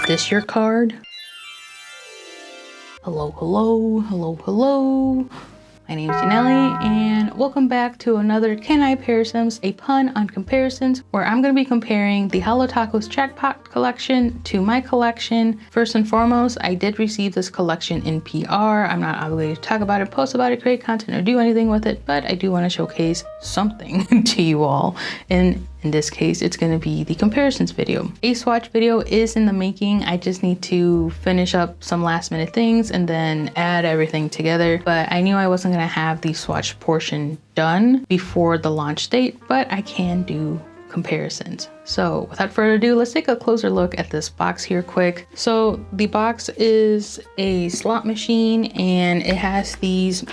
this your card? Hello, hello, hello, hello. My name is Janelli, and welcome back to another Can I Pair Sims, a pun on comparisons, where I'm going to be comparing the HoloTacos JACKPOT collection to my collection. First and foremost, I did receive this collection in PR. I'm not obligated to talk about it, post about it, create content, or do anything with it, but I do want to showcase something to you all. And in this case, it's going to be the comparisons video. A swatch video is in the making. I just need to finish up some last minute things and then add everything together. But I knew I wasn't going to have the swatch portion done before the launch date, but I can do comparisons. So without further ado, let's take a closer look at this box here quick. So the box is a slot machine and it has these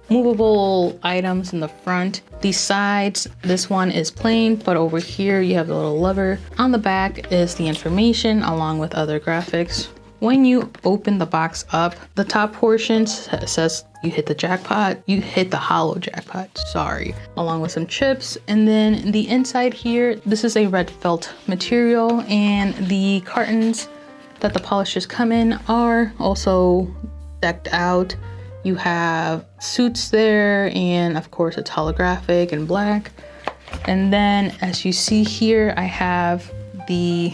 movable items in the front. The sides, this one is plain, but over here you have the little lever. On the back is the information along with other graphics. When you open the box up, the top portion says you hit the jackpot, you hit the holo jackpot, sorry, along with some chips. And then the inside here, this is a red felt material, and the cartons that the polishes come in are also decked out. You have suits there, and of course it's holographic and black. And then as you see here, I have the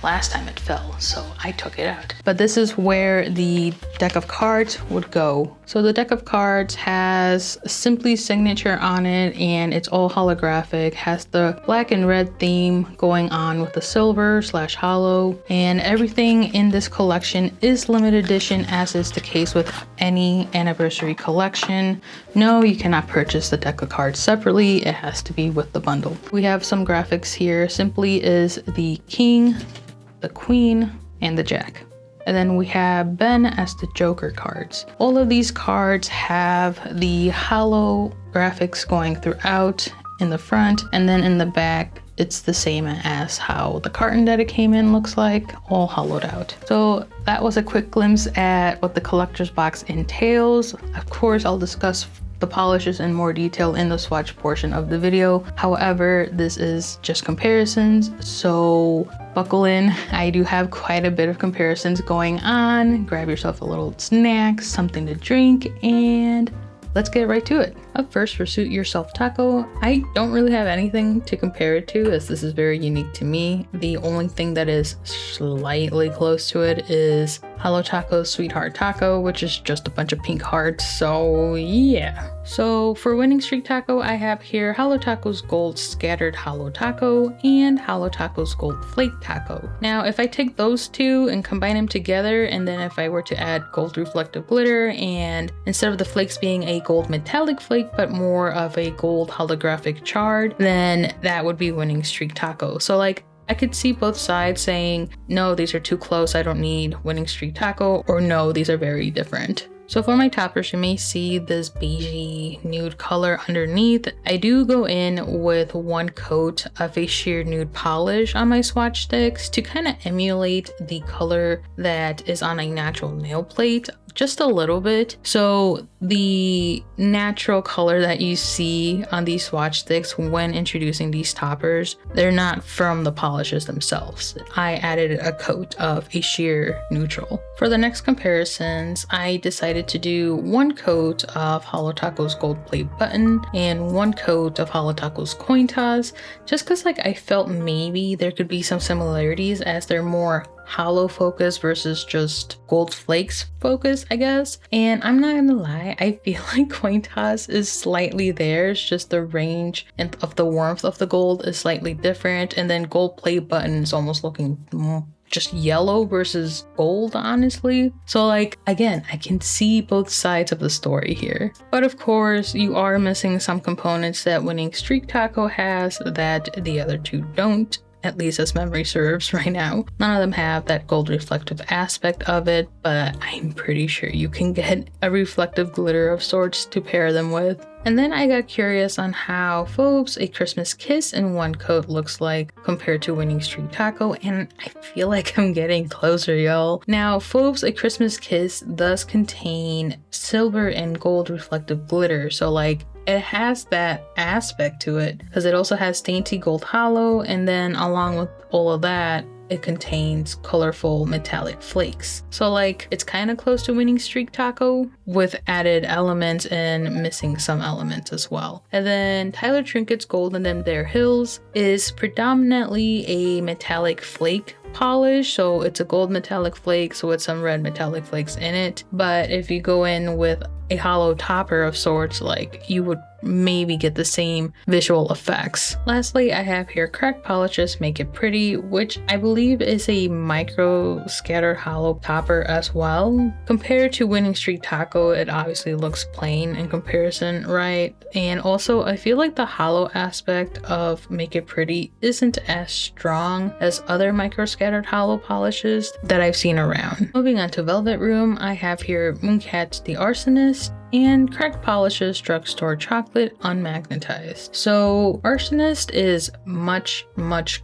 last time it fell, so I took it out. But this is where the deck of cards would go. So the deck of cards has Simply signature on it, and it's all holographic, has the black and red theme going on with the silver / holo, and everything in this collection is limited edition, as is the case with any anniversary collection. No, you cannot purchase the deck of cards separately. It has to be with the bundle. We have some graphics here. Simply is the king, the queen, and the jack. And then we have Ben as the Joker cards. All of these cards have the holo graphics going throughout in the front, and then in the back it's the same as how the carton that it came in looks like, all hollowed out. So that was a quick glimpse at what the collector's box entails. Of course, I'll discuss the polishes in more detail in the swatch portion of the video. However, this is just comparisons, so buckle in. I do have quite a bit of comparisons going on. Grab yourself a little snack, something to drink, and let's get right to it. Up first, for Suit Yourself Taco, I don't really have anything to compare it to, as this is very unique to me. The only thing that is slightly close to it is HoloTacos Sweetheart Taco, which is just a bunch of pink hearts, so yeah. So for Winning Streak Taco, I have here HoloTacos Gold Scattered Holo Taco and HoloTacos Gold Flake Taco. Now, if I take those two and combine them together, and then if I were to add gold reflective glitter, and instead of the flakes being a gold metallic flake, but more of a gold holographic chard, then that would be Winning Streak Taco. So like, I could see both sides saying, no, these are too close, I don't need Winning Streak Taco, or no, these are very different. So for my toppers, you may see this beigey nude color underneath. I do go in with one coat of a sheer nude polish on my swatch sticks to kind of emulate the color that is on a natural nail plate, just a little bit. So the natural color that you see on these swatch sticks when introducing these toppers, they're not from the polishes themselves. I added a coat of a sheer neutral. For the next comparisons, I decided to do one coat of HoloTacos Gold Plate Button and one coat of HoloTacos Coin Toss, just because like I felt maybe there could be some similarities, as they're more holo focus versus just gold flakes focus, I guess. And I'm not gonna lie, I feel like coin toss is slightly there. It's just the range and of the warmth of the gold is slightly different, and then gold plate button is almost looking just yellow versus gold, honestly. So like, again, I can see both sides of the story here. But of course, you are missing some components that Winning Streak Taco has that the other two don't, at least as memory serves right now. None of them have that gold reflective aspect of it, but I'm pretty sure you can get a reflective glitter of sorts to pair them with. And then I got curious on how Fauve's A Christmas Kiss in one coat looks like compared to Winning Streak Taco, and I feel like I'm getting closer, y'all. Now, Fauve's A Christmas Kiss does contain silver and gold reflective glitter, so like, it has that aspect to it because it also has dainty gold holo, and then along with all of that, it contains colorful metallic flakes. So like it's kind of close to winning streak taco with added elements and missing some elements as well. And then Tyler Trinket's Golden Them There Hills is predominantly a metallic flake polish, so it's a gold metallic flakes with some red metallic flakes in it. But if you go in with a hollow topper of sorts, like you would maybe get the same visual effects. Lastly, I have here Cracked Polishes Make It Pretty, which I believe is a micro scattered hollow topper as well. Compared to Winning Streak Taco, it obviously looks plain in comparison, right? And also I feel like the hollow aspect of Make It Pretty isn't as strong as other micro scattered hollow polishes that I've seen around. Moving on to Velvet Room, I have here Mooncat's The Arsonist and Cracked Polishes Drugstore Chocolate Unmagnetized. So Arsonist is much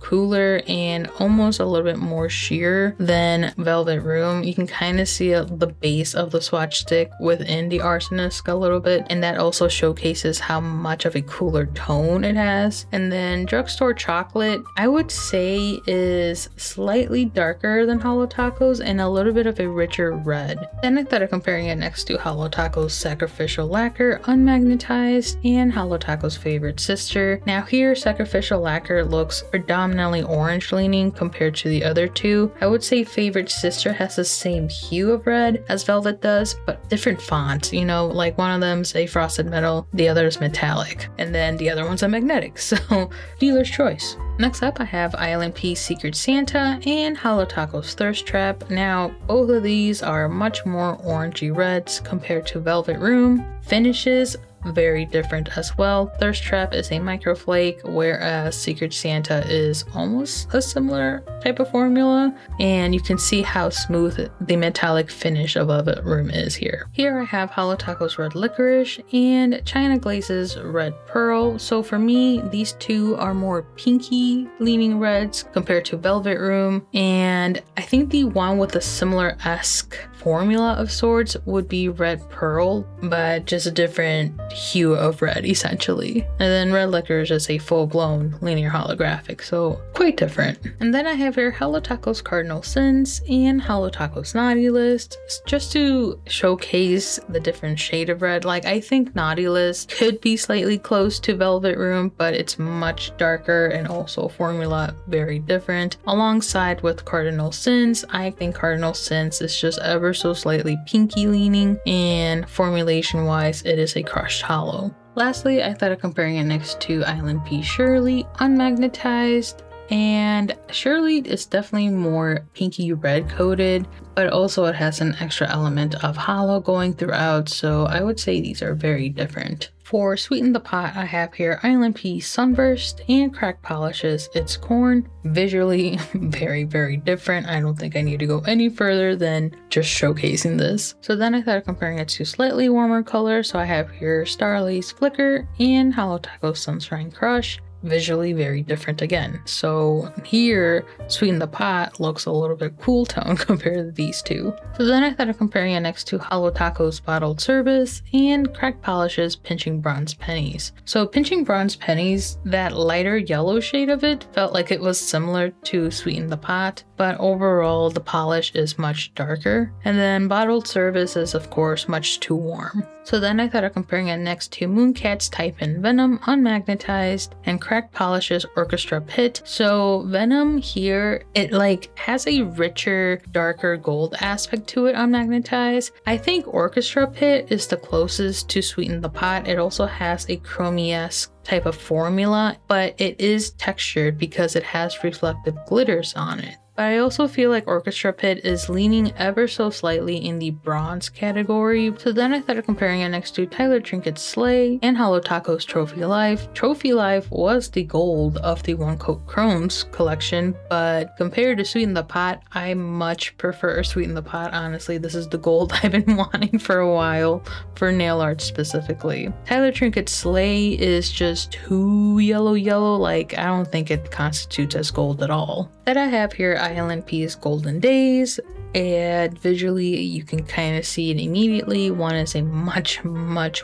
cooler and almost a little bit more sheer than Velvet Room. You can kind of see the base of the swatch stick within the Arsonist a little bit, and that also showcases how much of a cooler tone it has. And then Drugstore Chocolate, I would say, is slightly darker than Holo Taco's and a little bit of a richer red. Then I thought of comparing it next to Holo Taco's Sacrificial Lacquer Unmagnetized and Holo Taco's favorite sister. Now here, Sacrificial Lacquer looks predominantly orange leaning compared to the other two. I would say favorite sister has the same hue of red as Velvet does, but different fonts. You know, like one of them's a frosted metal, the other is metallic, and then the other one's a magnetic, so dealer's choice. Next up, I have ilnp's Secret Santa and Holo Taco's Thirst Trap. Now, both of these are much more orangey reds compared to Velvet Room. Finishes very different as well. Thirst Trap is a microflake, whereas Secret Santa is almost a similar type of formula, and you can see how smooth the metallic finish of Velvet Room is here. Here I have Holo Taco's Red Licorice and China Glaze's Red Pearl. So for me, these two are more pinky leaning reds compared to Velvet Room, and I think the one with a similar-esque formula of sorts would be Red Pearl, but just a different hue of red essentially. And then Red Licorice is a full-blown linear holographic, so quite different. And then I have here Holo Taco's Cardinal Sins and Holo Taco's Naughty List, just to showcase the different shade of red. Like, I think Naughty List could be slightly close to Velvet Room, but it's much darker and also formula very different. Alongside with Cardinal Sins, I think Cardinal Sins is just ever so slightly pinky leaning, and formulation wise it is a crushed hollow. Lastly, I thought of comparing it next to ilnp Shirley Unmagnetized, and Shirley is definitely more pinky red coated, but also it has an extra element of hollow going throughout, so I would say these are very different. For Sweeten the Pot, I have here ilnp Sunburst and Cracked Polishes It's Corn. Visually very different. I don't think I need to go any further than just showcasing this. So then I thought of comparing it to slightly warmer colors, so I have here Starrily's Flicker and Holo Taco's Sunshine Crush. Visually very different again. So here, Sweeten the Pot looks a little bit cool tone compared to these two. So then I thought of comparing it next to Holo Taco's Bottled Service and Cracked Polishes Pinching Bronze Pennies. So Pinching Bronze Pennies, that lighter yellow shade of it felt like it was similar to Sweeten the Pot, but overall the polish is much darker. And then Bottled Service is of course much too warm. So then I thought of comparing it next to Mooncat's Taipan Venom Unmagnetized and Cracked Polishes Orchestra Pit. So Venom here, it like has a richer, darker gold aspect to it unmagnetized. I think Orchestra Pit is the closest to Sweeten the Pot. It also has a chromey-esque type of formula, but it is textured because it has reflective glitters on it. But I also feel like Orchestra Pit is leaning ever so slightly in the bronze category. So then I started comparing it next to Tyler Trinket's Slay and Holo Taco's Trophy Life. Trophy Life was the gold of the One Coat Chromes collection, but compared to Sweeten the Pot, I much prefer Sweeten the Pot. Honestly, this is the gold I've been wanting for a while, for nail art specifically. Tyler Trinket's Slay is just too yellow, like I don't think it constitutes as gold at all. That I have here ilnp's Golden Days, and visually you can kind of see it immediately. One is a much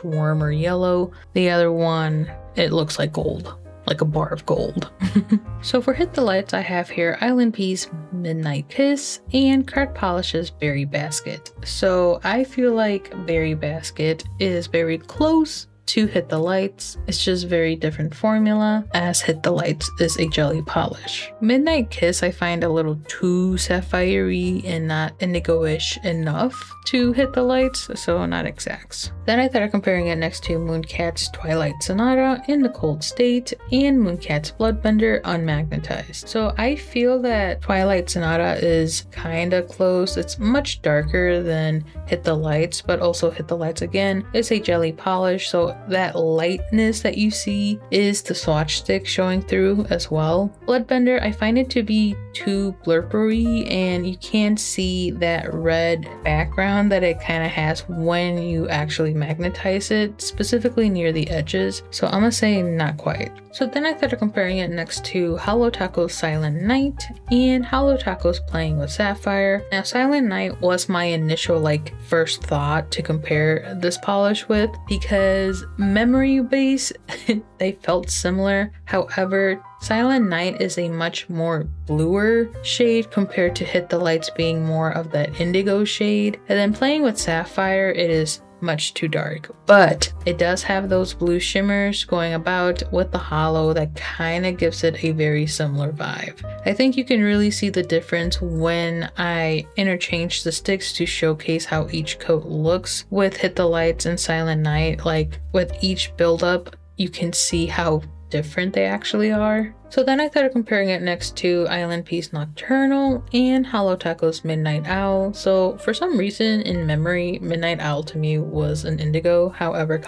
warmer yellow, the other one it looks like gold. like a bar of gold. So for Hit the Lights, I have here ilnp's Midnight Kiss and Card Polish's Berry Basket. So I feel like Berry Basket is very close to Hit the Lights. It's just very different formula, as Hit the Lights is a jelly polish. Midnight Kiss I find a little too sapphire-y and not indigo-ish enough to Hit the Lights, so not exacts. Then I started comparing it next to Mooncat's Twilight Sonata in the Cold State and Mooncat's Bloodbender unmagnetized. So I feel that Twilight Sonata is kind of close. It's much darker than Hit the Lights, but also Hit the Lights again is a jelly polish, so that lightness that you see is the swatch stick showing through as well. Bloodbender, I find it to be too blurpery, and you can see that red background that it kind of has when you actually magnetize it, specifically near the edges. So I'm gonna say not quite. So then I started comparing it next to Holo Taco's Silent Night and Holo Taco's Playing with Sapphire. Now Silent Night was my initial first thought to compare this polish with, because memory base they felt similar. However, Silent Night is a much more bluer shade compared to Hit the Lights being more of that indigo shade. And then Playing with Sapphire, it is much too dark, but it does have those blue shimmers going about with the holo that kind of gives it a very similar vibe. I think you can really see the difference when I interchange the sticks to showcase how each coat looks with Hit the Lights and Silent Night. Like with each buildup, you can see how different they actually are. So then I started comparing it next to ilnp's Nocturnal and Holo Taco's Midnight Owl. So for some reason in memory, Midnight Owl to me was an indigo. However,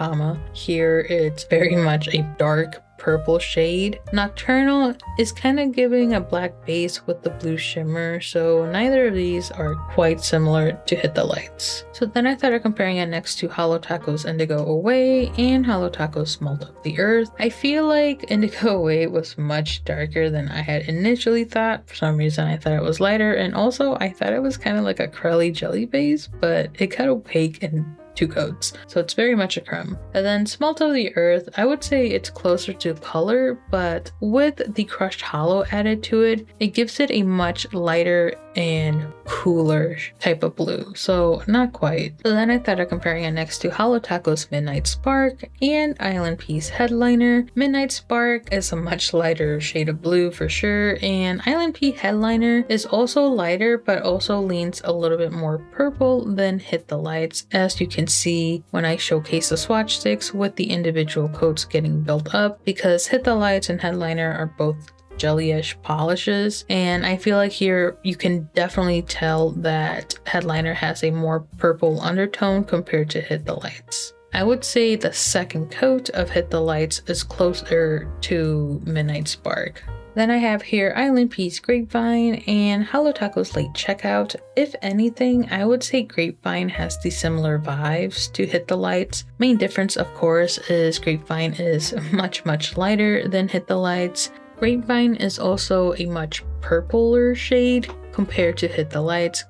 here it's very much a dark purple shade. Nocturnal is kind of giving a black base with the blue shimmer, so neither of these are quite similar to Hit the Lights. So then I started comparing it next to Holo Taco's Indigo Away and Holo Taco's Smelt of the Earth. I feel like Indigo Away was much darker than I had initially thought. For some reason I thought it was lighter, and also I thought it was kind of like a crelly jelly base, but it got opaque and two coats, so it's very much a crumb. And then Smelt of the Earth, I would say it's closer to color, but with the crushed holo added to it, it gives it a much lighter and cooler type of blue, so not quite. So then I started comparing it next to Holo Taco's Midnight Spark and ilnp's Headliner. Midnight Spark is a much lighter shade of blue for sure, and ilnp Headliner is also lighter but also leans a little bit more purple than Hit the Lights, as you can see when I showcase the swatch sticks with the individual coats getting built up, because Hit the Lights and Headliner are both jelly-ish polishes, and I feel like here you can definitely tell that Headliner has a more purple undertone compared to Hit the Lights. I would say the second coat of Hit the Lights is closer to Midnight Spark. Then I have here ilnp's Grapevine and Holo Taco's Late Checkout. If anything, I would say Grapevine has the similar vibes to Hit the Lights. Main difference, of course, is Grapevine is much lighter than Hit the Lights. Grapevine is also a much purpler shade compared to Hit the Lights.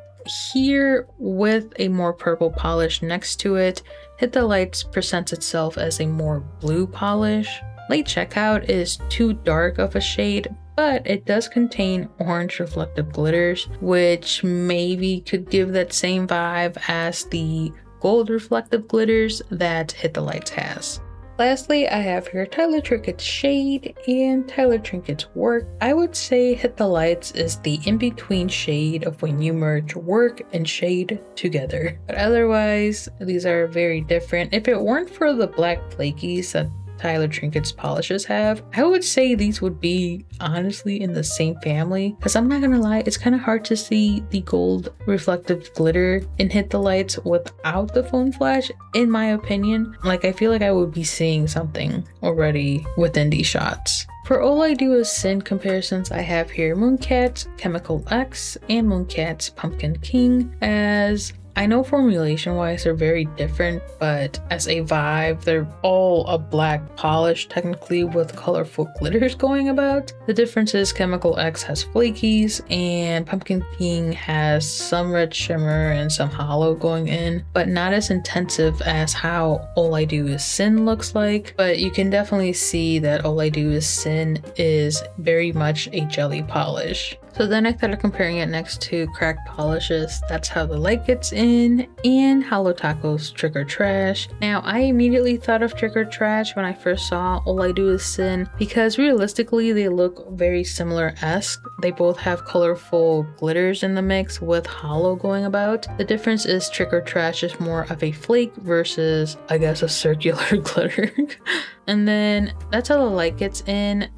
Here, with a more purple polish next to it, Hit the Lights presents itself as a more blue polish. Late Checkout is too dark of a shade, but it does contain orange reflective glitters, which maybe could give that same vibe as the gold reflective glitters that Hit the Lights has. Lastly, I have here Tyler Trinket's Shade and Tyler Trinket's Work. I would say Hit the Lights is the in-between shade of when you merge work and shade together. But otherwise, these are very different. If it weren't for the black flakies that Tyler Trinket's polishes have, I would say these would be honestly in the same family, because I'm not gonna lie, it's kind of hard to see the gold reflective glitter in Hit the Lights without the foam flash, in my opinion. Like, I feel like I would be seeing something already within these shots. For All I Do Is Sin comparisons, I have here Mooncat's Chemical X and Mooncat's Pumpkin King, as I know formulation wise they're very different, but as a vibe, they're all a black polish technically with colorful glitters going about. The difference is Chemical X has flakies and Pumpkin King has some red shimmer and some hollow going in, but not as intensive as how All I Do Is Sin looks like. But you can definitely see that All I Do Is Sin is very much a jelly polish. So then I started comparing it next to Cracked Polishes, That's How the Light Gets In, and Holo Taco's Trick or Trash. Now I immediately thought of Trick or Trash when I first saw All I Do Is Sin because realistically they look very similar-esque. They both have colorful glitters in the mix with hollow going about. The difference is Trick or Trash is more of a flake versus I guess a circular glitter. And then That's How the Light Gets In.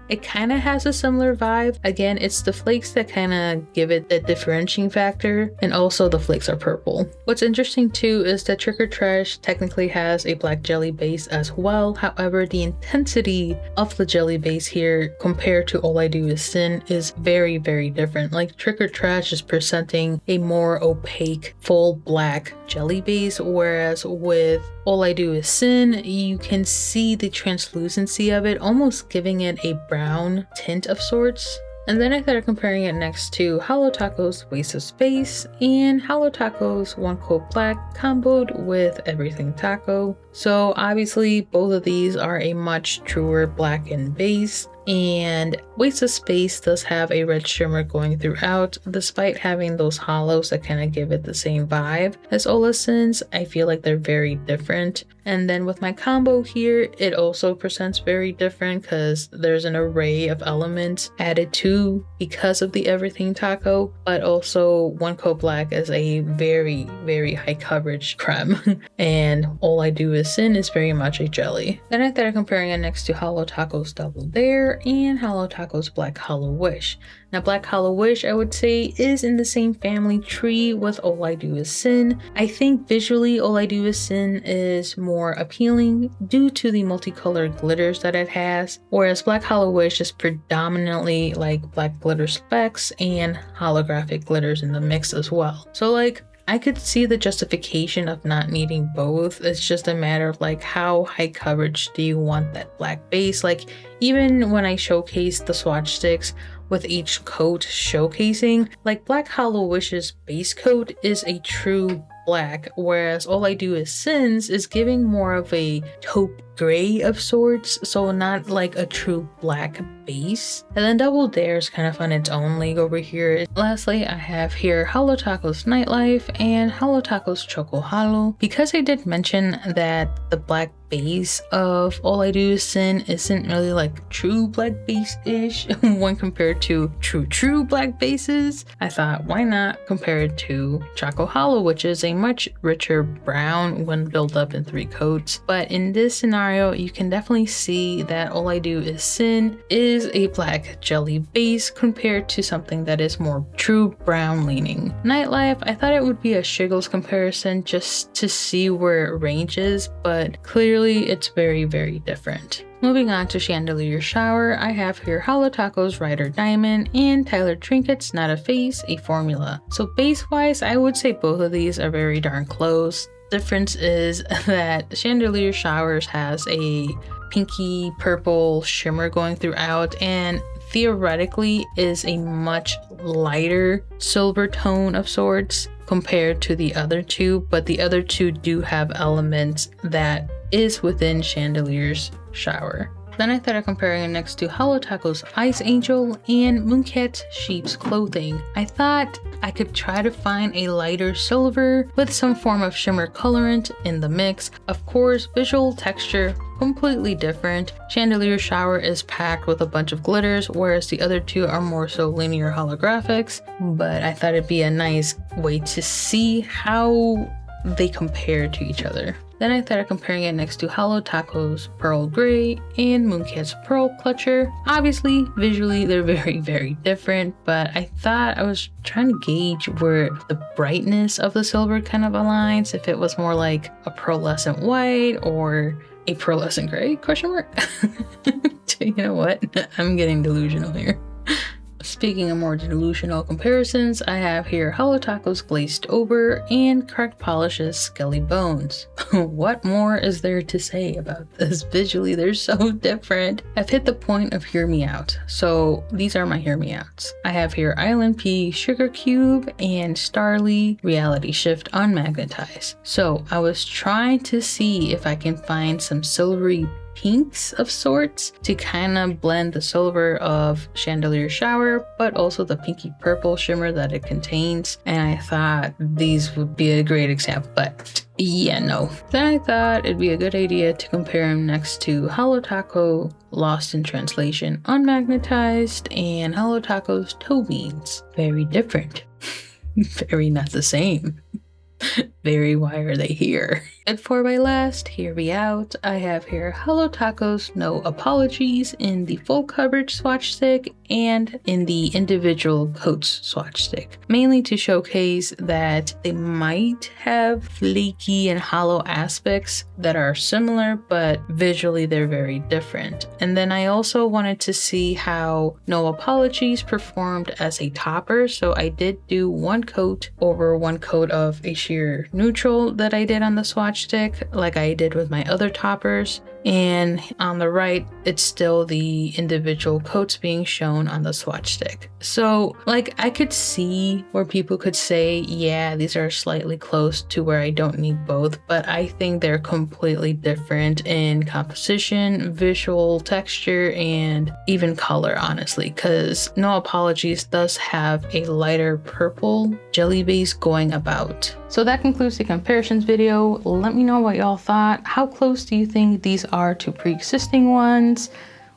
It kind of has a similar vibe. Again, it's the flakes that kind of give it the differentiating factor, and also the flakes are purple. What's interesting too is that Trick or Trash technically has a black jelly base as well. However, the intensity of the jelly base here compared to All I Do Is Sin is very, very different. Like Trick or Trash is presenting a more opaque, full black jelly base, whereas with All I Do Is Sin, you can see the translucency of it, almost giving it a brown tint of sorts. And then I started comparing it next to Holo Taco's Waste of Space and Holo Taco's One Coat Black comboed with Everything Taco. So obviously both of these are a much truer blackened base, and Waste of Space does have a red shimmer going throughout, despite having those hollows that kind of give it the same vibe as Olison's. I feel like they're very different. And then with my combo here, it also presents very different because there's an array of elements added to because of the Everything Taco, but also One Coat Black is a very, very high coverage creme, and All I Do Is Sin is very much a jelly. Then I started comparing it next to Holo Taco's Double Dare and Holo Taco's Black Hollow Wish. Now Black Hollow Wish I would say is in the same family tree with All I Do Is Sin. I think visually All I Do Is Sin is more appealing due to the multicolored glitters that it has, whereas Black Hollow Wish is predominantly like black glitter specks and holographic glitters in the mix as well. So like I could see the justification of not needing both. It's just a matter of like how high coverage do you want that black base. Like even when I showcased the swatch sticks with each coat showcasing, like Black Hollow Wish's base coat is a true black, whereas All I Do Is Sins is giving more of a taupe gray of sorts, so not like a true black base. And then Double Dare is kind of on its own league over here. Lastly, I have here Holo Taco's Nightlife and Holo Taco's Choco Halo. Because I did mention that the black base of All I Do Is Sin isn't really like true black base-ish when compared to true black bases, I thought why not compare it to Choco Halo, which is a much richer brown when built up in 3 coats. But in this scenario, you can definitely see that All I Do Is Sin is a black jelly base compared to something that is more true brown leaning. Nightlife, I thought it would be a Shiggles comparison just to see where it ranges, but clearly it's very, very different. Moving on to Chandelier Shower, I have here Holo Taco's Rider Diamond and Tyler Trinket's Not a Face, a Formula. So base wise, I would say both of these are very darn close. Difference is that Chandelier Showers has a pinky purple shimmer going throughout, and theoretically is a much lighter silver tone of sorts compared to the other two, but the other two do have elements that is within Chandelier's Shower. Then I started comparing it next to Holo Taco's Ice Angel and Mooncat's Sheep's Clothing. I thought I could try to find a lighter silver with some form of shimmer colorant in the mix. Of course, visual texture completely different. Chandelier Shower is packed with a bunch of glitters, whereas the other two are more so linear holographics, but I thought it'd be a nice way to see how they compare to each other. Then I started comparing it next to Holo Taco's Pearl Gray and Mooncat's Pearl Clutcher. Obviously, visually, they're very, very different, but I thought I was trying to gauge where the brightness of the silver kind of aligns, if it was more like a pearlescent white or a pearlescent gray, question mark? You know what? I'm getting delusional here. Speaking of more delusional comparisons, I have here Holo Tacos glazed over and cracked polishes skelly bones. What more is there to say about this? Visually, they're so different. I've hit the point of hear me out. So these are my hear me outs. I have here ilnp sugar cube and starrily reality shift unmagnetize. So I was trying to see if I can find some silvery pinks of sorts to kind of blend the silver of chandelier shower, but also the pinky purple shimmer that it contains. And I thought these would be a great example, but yeah, no. Then I thought it'd be a good idea to compare them next to Holo Taco Lost in Translation Unmagnetized and Holo Taco's toe beans. Very different. Very not the same. Very why are they here? And for my last hear me out, I have here Holo Tacos No Apologies in the full coverage swatch stick and in the individual coats swatch stick, mainly to showcase that they might have flaky and hollow aspects that are similar, but visually they're very different. And then I also wanted to see how No Apologies performed as a topper, so I did do one coat over one coat of a sheer neutral that I did on the swatch stick, like I did with my other toppers. And on the right, it's still the individual coats being shown on the swatch stick. So like I could see where people could say, yeah, these are slightly close to where I don't need both, but I think they're completely different in composition, visual texture, and even color, honestly, because No Apologies does have a lighter purple jelly base going about. So that concludes the comparisons video. Let me know what y'all thought. How close do you think these are to pre-existing ones?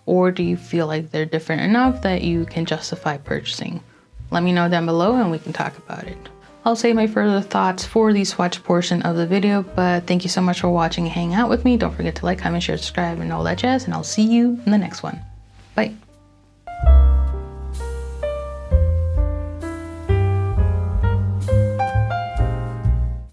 Or do you feel like they're different enough that you can justify purchasing? Let me know down below and we can talk about it. I'll save my further thoughts for the swatch portion of the video, but thank you so much for watching and hanging out with me. Don't forget to like, comment, share, subscribe, and all that jazz, and I'll see you in the next one. Bye.